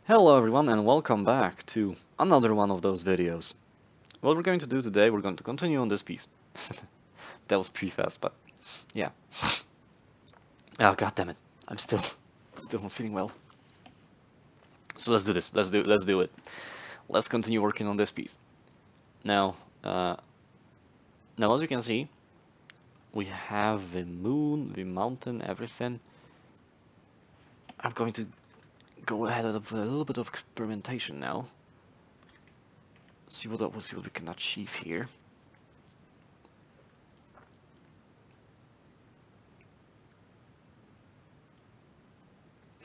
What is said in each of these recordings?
Hello everyone and welcome back to another one of those videos. What we're going to do today, we're going to continue on this piece. That was pretty fast, but yeah. Oh god damn it. I'm still not feeling well. So let's do this. Let's do it. Let's continue working on this piece. Now now as you can see, we have the moon, the mountain, everything. I'm going to go ahead with a little bit of experimentation now. See what we can achieve here.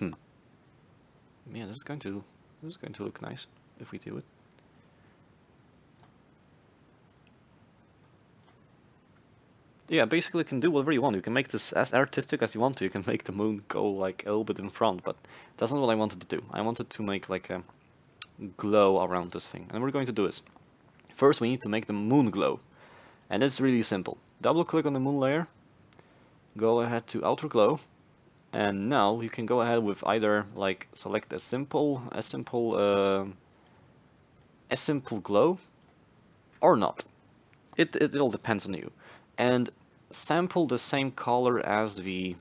Yeah, this is going to look nice if we do it. Yeah, basically you can do whatever you want. You can make this as artistic as you want to. You can make the moon go like a little bit in front, but that's not what I wanted to do. I wanted to make like a glow around this thing. And we're going to do this. First we need to make the moon glow. And it's really simple. Double click on the moon layer, go ahead to outer glow, and now you can go ahead with either like select a simple glow or not. It all depends on you. And sample the same color as the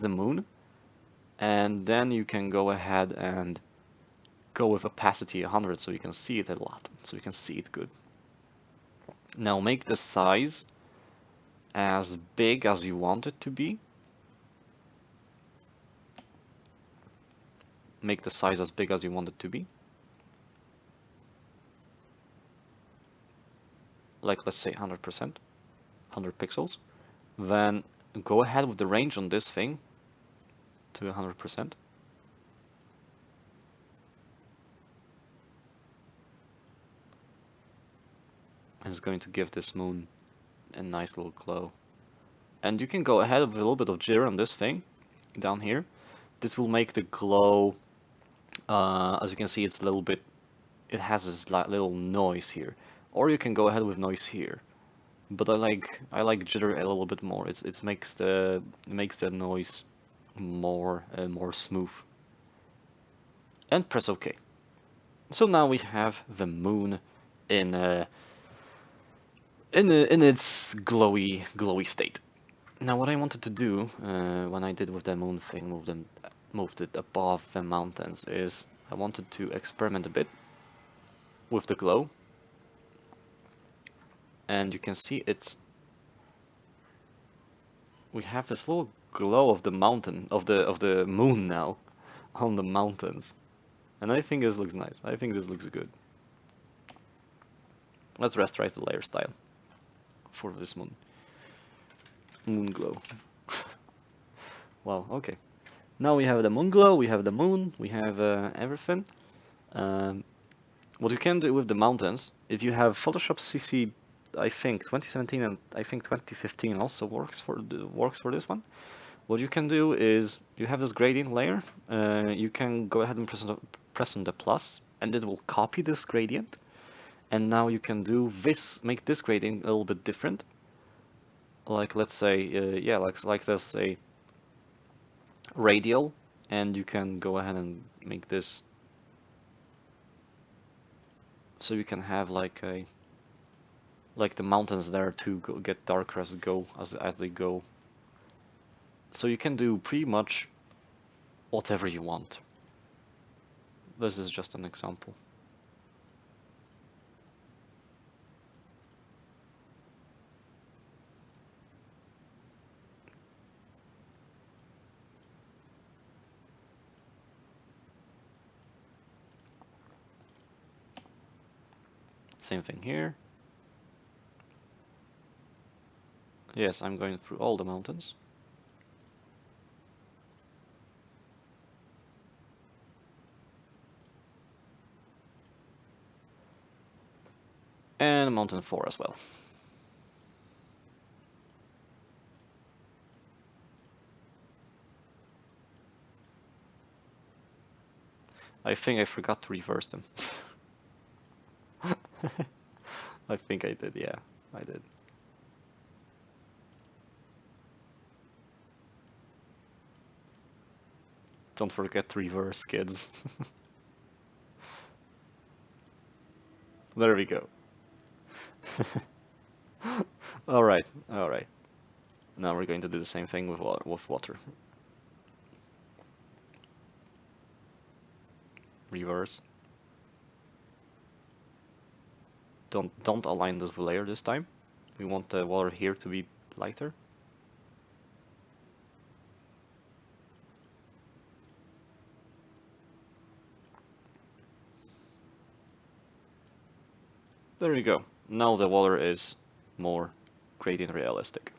moon, and then you can go ahead and go with opacity 100 so you can see it a lot, so you can see it good. Now make the size as big as you want it to be. Make the size as big as you want it to be. Like let's say 100%, 100 pixels. Then go ahead with the range on this thing to 100%. And it's going to give this moon a nice little glow. And you can go ahead with a little bit of jitter on this thing down here. This will make the glow, as you can see, it's a little bit, it has this little noise here. Or you can go ahead with noise here. But I like jitter a little bit more. It makes the noise more smooth. And press OK. So now we have the moon in its glowy state. Now what I wanted to do when I did with the moon thing, moved it above the mountains, is I wanted to experiment a bit with the glow. And you can see we have this little glow of the mountain, of the moon now on the mountains. And I think this looks nice. I think this looks good. Let's rasterize the layer style for this moon. Moon glow. Wow, okay. Now we have the moon glow, we have the moon, we have everything. What you can do with the mountains, if you have Photoshop CC, I think 2017 and I think 2015 also works for this one. What you can do is you have this gradient layer. You can go ahead and press on the plus, and it will copy this gradient. And now you can do this, make this gradient a little bit different. Like let's say, yeah, like this a radial, and you can go ahead and make this so you can have like the mountains there to get darker as they go. So you can do pretty much whatever you want. This is just an example. Same thing here. Yes, I'm going through all the mountains. And mountain 4 as well. I think I forgot to reverse them. I think I did, yeah, I did. Don't forget to reverse, kids. There we go. Alright, alright. Now we're going to do the same thing with water. Reverse. Don't align this layer this time. We want the water here to be lighter. There you go. Now the water is more gradient realistic.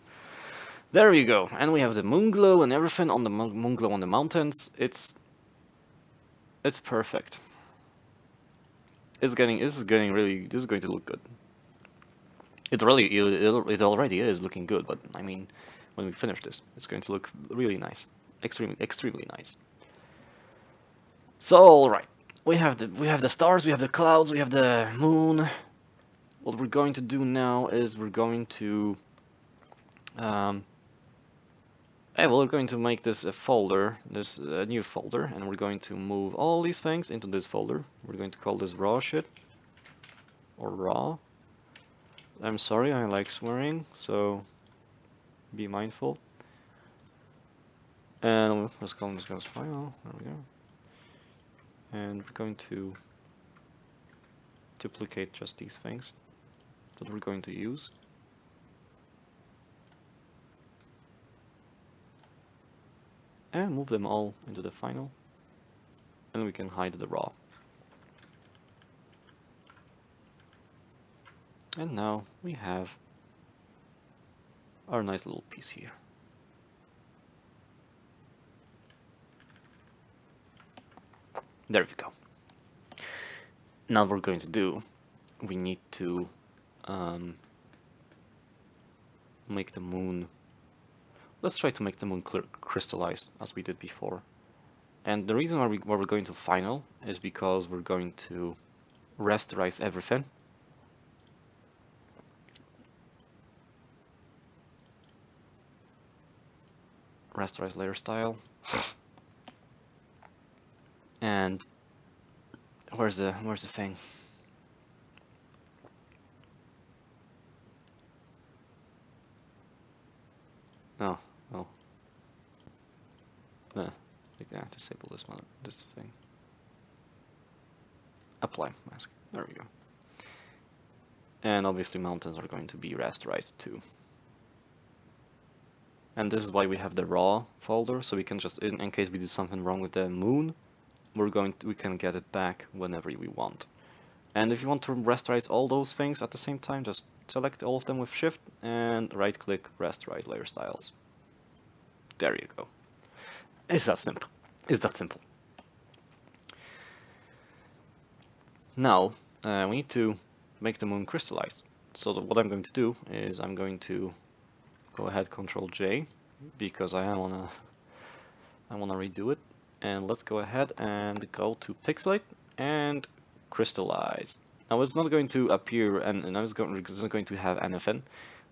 There you go. And we have the moon glow and everything on the moon glow on the mountains. It's perfect. This is going to look good. It already is looking good, but I mean, when we finish this, it's going to look really nice, extremely nice. So, all right, we have the stars, we have the clouds, we have the moon. What we're going to do now is we're going to we're going to make this a folder, a new folder, and we're going to move all these things into this folder. We're going to call this raw shit or raw. I'm sorry, I like swearing, so be mindful. And let's call this guy's file. There we go. And we're going to duplicate just these things that we're going to use. And move them all into the final. And we can hide the raw. And now we have our nice little piece here. There we go. Now what we're going to do, we need to make the moon. Let's try to make the moon crystallize as we did before. And the reason why we're going to final is because we're going to rasterize everything. Rasterize layer style. And where's the thing? Oh, oh. No, yeah, disable this thing. Apply mask. There we go. And obviously mountains are going to be rasterized too. And this is why we have the raw folder, so we can just, in case we did something wrong with the moon, we can get it back whenever we want. And if you want to rasterize all those things at the same time, just select all of them with Shift and right-click Rasterize Layer Styles. There you go. It's that simple. It's that simple. Now we need to make the moon crystallize. So what I'm going to do is I'm going to go ahead, Control J, because I wanna redo it. And let's go ahead and go to Pixelate and Crystallize. Now it's not going to appear, and it's not going to have anything,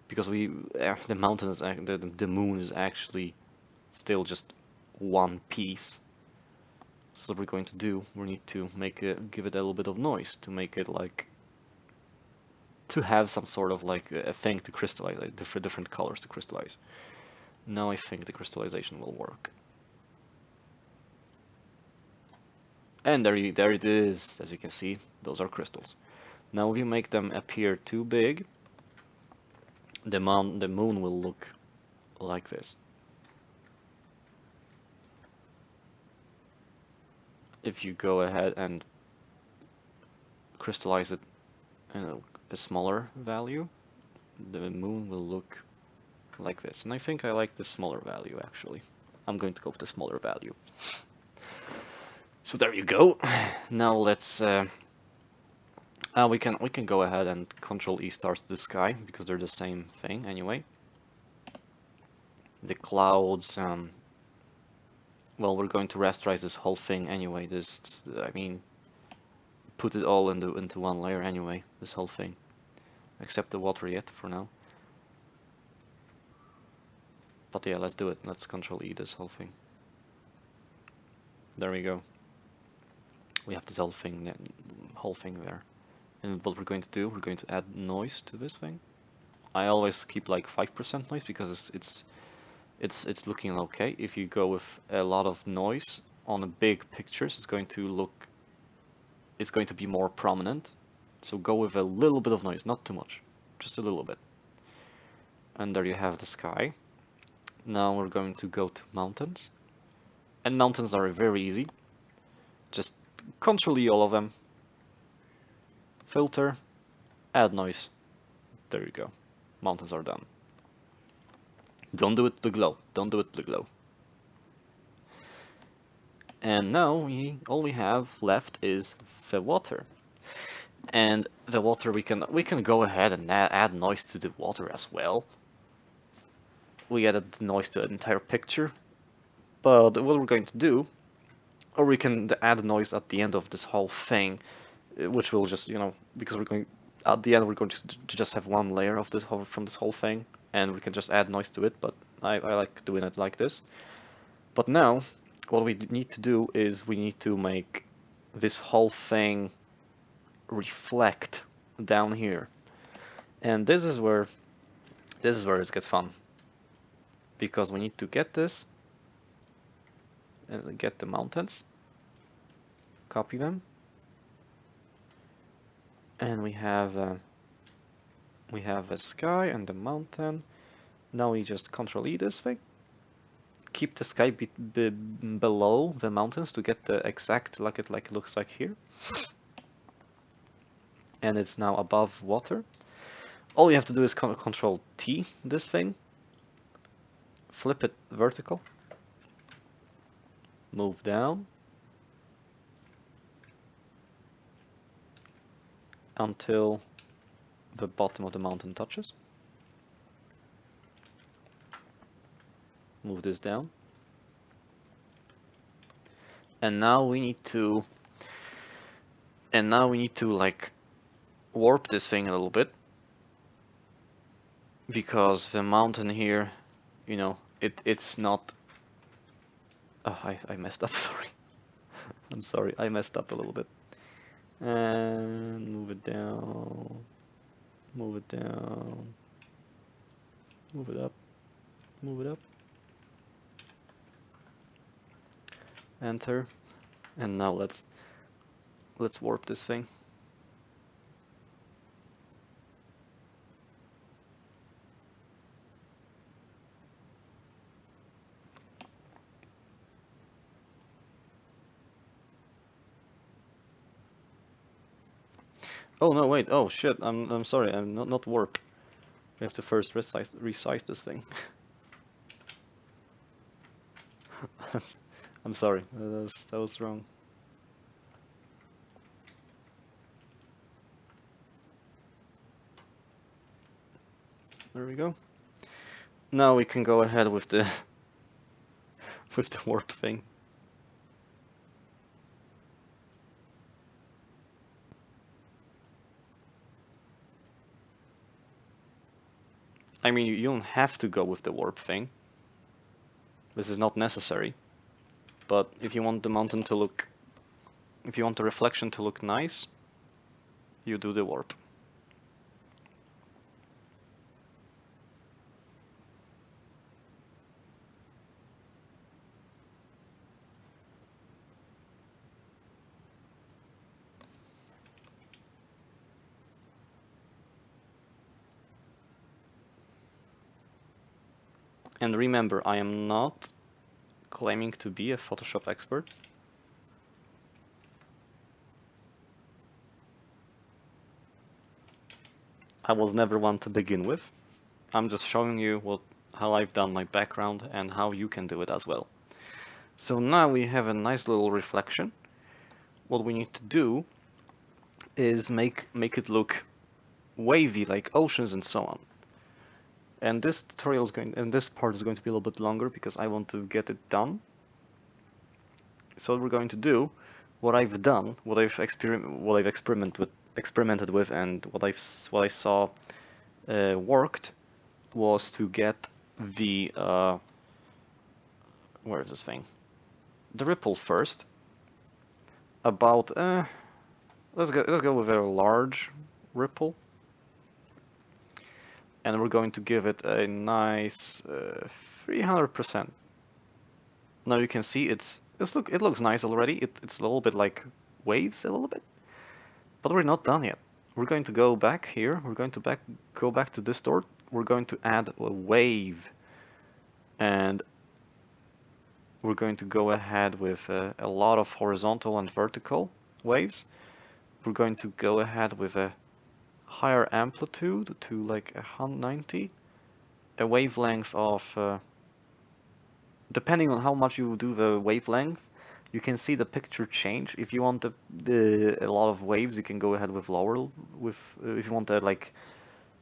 because the mountain is the moon is actually still just one piece. So what we're going to do, we need to give it a little bit of noise to make it to have some sort of a thing to crystallize, like different colors to crystallize. Now I think the crystallization will work. And there it is. As you can see, those are crystals. Now if you make them appear too big, the moon will look like this. If you go ahead and crystallize it in a smaller value, the moon will look like this. And I think I like the smaller value actually. I'm going to go with the smaller value. So there you go. Now let's we can go ahead and Control E start the sky because they're the same thing anyway. The clouds, well, we're going to rasterize this whole thing anyway. I mean, put it all into one layer anyway. This whole thing, except the water yet for now. But yeah, let's do it. Let's Control E this whole thing. There we go. We have this whole thing there. And what we're going to do, we're going to add noise to this thing. I always keep like 5% noise because it's looking okay. If you go with a lot of noise on a big pictures, it's going to be more prominent. So go with a little bit of noise, not too much, just a little bit. And there you have the sky. Now we're going to go to mountains. And mountains are very easy. Just Control E all of them. Filter, add noise. There you go. Mountains are done. Don't do it to glow. Don't do it to glow. And now all we have left is the water. And the water we can go ahead and add noise to the water as well. We added noise to the entire picture. But what we're going to do, or we can add noise at the end of this whole thing, which will just, because we're going at the end we're going to just have one layer of this from this whole thing, and we can just add noise to it. But I like doing it like this. But now what we need to do is we need to make this whole thing reflect down here, and this is where it gets fun, because we need to get this and get the mountains, copy them, and we have a sky and a mountain. Now we just Control E this thing, keep the sky below the mountains to get the exact like it looks like here, and it's now above water. All you have to do is Control T this thing, flip it vertical, move down until the bottom of the mountain touches. Move this down. And now we need to like warp this thing a little bit, because the mountain here, it's not. Oh, I messed up. Sorry. I'm sorry. I messed up a little bit. And move it down. Move it down. Move it up. Move it up. Enter. And now let's warp this thing. Oh no, wait. Oh shit. I'm sorry. I'm not warp. We have to first resize this thing. I'm sorry. That was wrong. There we go. Now we can go ahead with the warp thing. I mean, you don't have to go with the warp thing. This is not necessary. But if you want the mountain to look, if you want the reflection to look nice, you do the warp. And remember, I am not claiming to be a Photoshop expert. I was never one to begin with. I'm just showing you how I've done my background and how you can do it as well. So now we have a nice little reflection. What we need to do is make it look wavy, like oceans and so on. And this part is going to be a little bit longer because I want to get it done. So what we're going to do, what I've done, what I've experimented with, and what I saw worked, was to get the where is this thing? the ripple first. About let's go with a large ripple, and we're going to give it a nice 300%. Now you can see it looks nice already. It's a little bit like waves a little bit, but we're not done yet. We're going to go back here. We're going to go back to this door. We're going to add a wave, and we're going to go ahead with a lot of horizontal and vertical waves. We're going to go ahead with a higher amplitude to like 190, a wavelength of depending on how much you do the wavelength, you can see the picture change. If you want a lot of waves, you can go ahead with lower. If you want like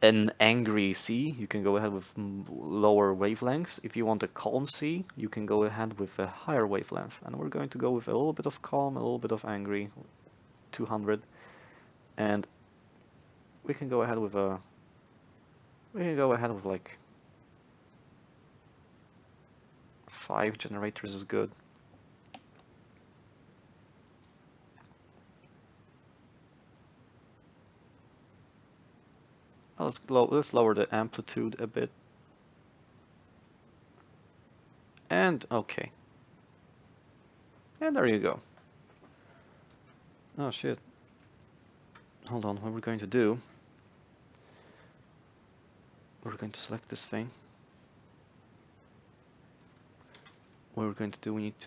an angry sea, you can go ahead with lower wavelengths. If you want a calm sea, you can go ahead with a higher wavelength. And we're going to go with a little bit of calm, a little bit of angry, 200, and we can go ahead with like 5 generators is good. Let's lower the amplitude a bit. And okay. And there you go. Oh shit. Hold on, what we're going to do, we're going to select this thing. What we're going to do, we need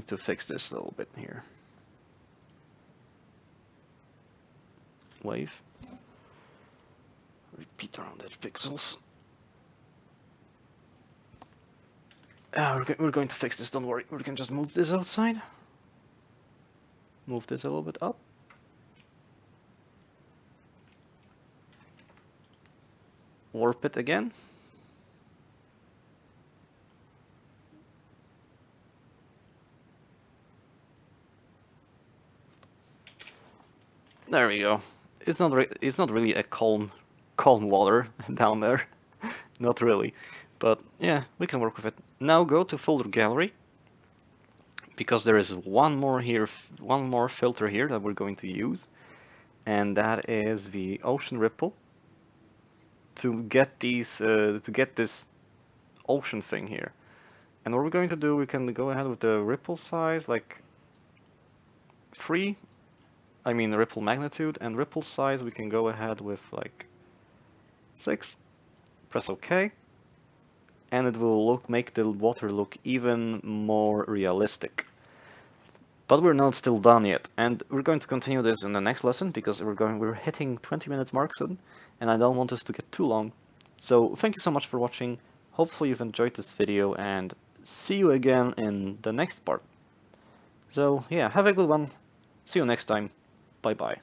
to fix this a little bit here. Wave. Repeat around edge pixels. We're going to fix this, don't worry. We can just move this outside. Move this a little bit up. Warp it again. There we go. It's not really a calm water down there. Not really. But yeah, we can work with it. Now go to folder gallery, because there is one more filter here that we're going to use, and that is the ocean ripple. To get this ocean thing here. And what we're going to do, we can go ahead with the ripple size like 3. I mean ripple magnitude, and ripple size we can go ahead with like 6. Press OK. And it will make the water look even more realistic. But we're not still done yet, and we're going to continue this in the next lesson, because we're hitting 20 minutes mark soon, and I don't want this to get too long. So thank you so much for watching. Hopefully you've enjoyed this video, and see you again in the next part. So yeah, have a good one. See you next time. Bye bye.